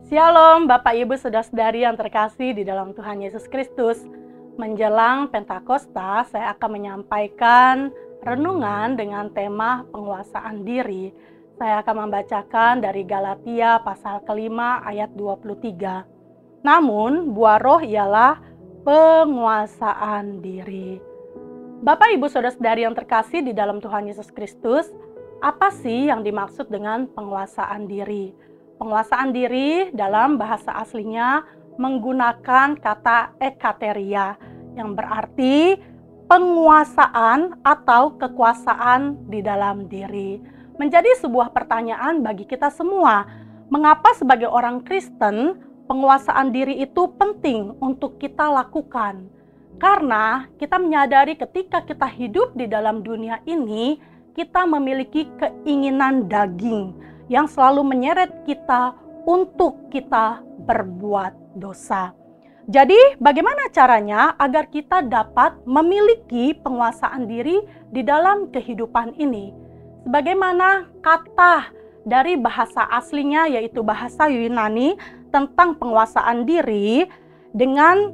Shalom Bapak Ibu Saudara-saudari yang terkasih di dalam Tuhan Yesus Kristus. Menjelang Pentakosta, saya akan menyampaikan renungan dengan tema penguasaan diri. Saya akan membacakan dari Galatia pasal kelima ayat 23. Namun buah roh ialah penguasaan diri. Bapak Ibu Saudara-saudari yang terkasih di dalam Tuhan Yesus Kristus, apa sih yang dimaksud dengan penguasaan diri? Penguasaan diri dalam bahasa aslinya menggunakan kata ekateria yang berarti penguasaan atau kekuasaan di dalam diri. Menjadi sebuah pertanyaan bagi kita semua, mengapa sebagai orang Kristen penguasaan diri itu penting untuk kita lakukan? Karena kita menyadari ketika kita hidup di dalam dunia ini, kita memiliki keinginan daging yang selalu menyeret kita untuk kita berbuat dosa. Jadi bagaimana caranya agar kita dapat memiliki penguasaan diri di dalam kehidupan ini? Sebagaimana kata dari bahasa aslinya yaitu bahasa Yunani tentang penguasaan diri dengan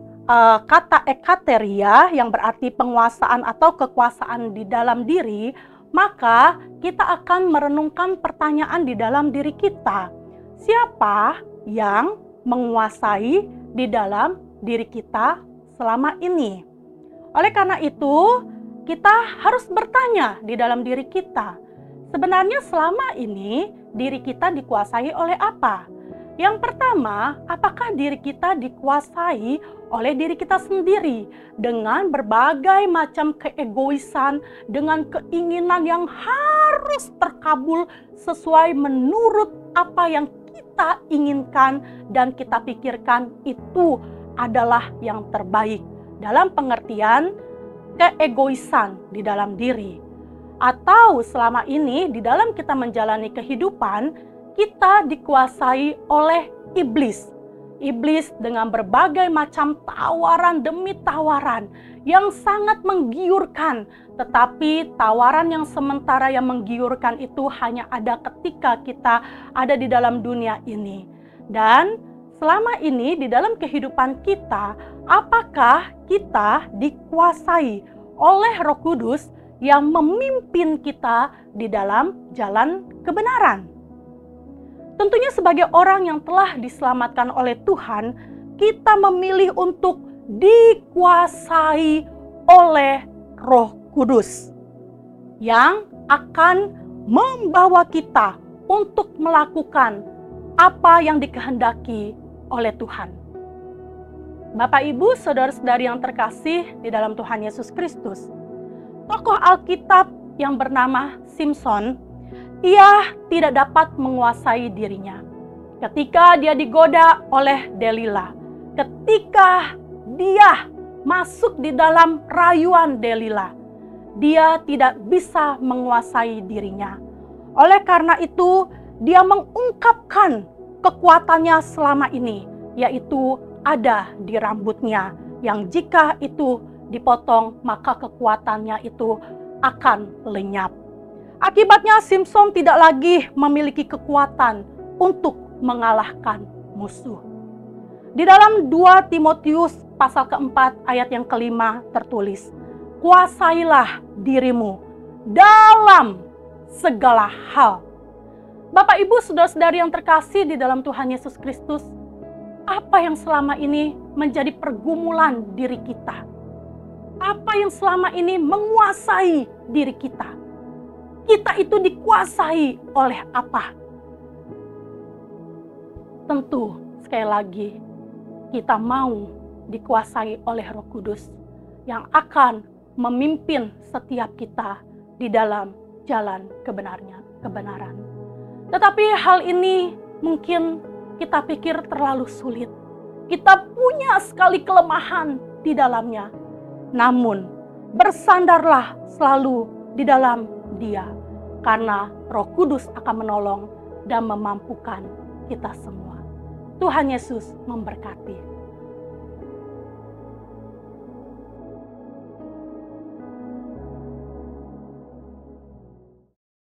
kata ekateria yang berarti penguasaan atau kekuasaan di dalam diri, maka kita akan merenungkan pertanyaan di dalam diri kita. Siapa yang menguasai di dalam diri kita selama ini? Oleh karena itu, kita harus bertanya di dalam diri kita. Sebenarnya selama ini diri kita dikuasai oleh apa? Yang pertama, apakah diri kita dikuasai oleh diri kita sendiri dengan berbagai macam keegoisan, dengan keinginan yang harus terkabul sesuai menurut apa yang kita inginkan dan kita pikirkan itu adalah yang terbaik dalam pengertian keegoisan di dalam diri. Atau selama ini di dalam kita menjalani kehidupan, kita dikuasai oleh iblis. Iblis dengan berbagai macam tawaran demi tawaran yang sangat menggiurkan. Tetapi tawaran yang sementara yang menggiurkan itu hanya ada ketika kita ada di dalam dunia ini. Dan selama ini di dalam kehidupan kita, apakah kita dikuasai oleh Roh Kudus yang memimpin kita di dalam jalan kebenaran? Tentunya sebagai orang yang telah diselamatkan oleh Tuhan, kita memilih untuk dikuasai oleh Roh Kudus yang akan membawa kita untuk melakukan apa yang dikehendaki oleh Tuhan. Bapak, Ibu, saudara-saudari yang terkasih di dalam Tuhan Yesus Kristus, tokoh Alkitab yang bernama Simson, ia tidak dapat menguasai dirinya. Ketika dia digoda oleh Delila, ketika dia masuk di dalam rayuan Delila, dia tidak bisa menguasai dirinya. Oleh karena itu, dia mengungkapkan kekuatannya selama ini, yaitu ada di rambutnya, yang jika itu dipotong, maka kekuatannya itu akan lenyap. Akibatnya Simson tidak lagi memiliki kekuatan untuk mengalahkan musuh. Di dalam 2 Timotius pasal keempat ayat yang kelima tertulis, kuasailah dirimu dalam segala hal. Bapak, Ibu, saudara-saudari yang terkasih di dalam Tuhan Yesus Kristus, apa yang selama ini menjadi pergumulan diri kita? Apa yang selama ini menguasai diri kita? Kita itu dikuasai oleh apa? Tentu, sekali lagi, kita mau dikuasai oleh Roh Kudus yang akan memimpin setiap kita di dalam jalan kebenaran. Tetapi hal ini mungkin kita pikir terlalu sulit. Kita punya sekali kelemahan di dalamnya. Namun, bersandarlah selalu di dalam Dia, karena Roh Kudus akan menolong dan memampukan kita semua. Tuhan Yesus memberkati.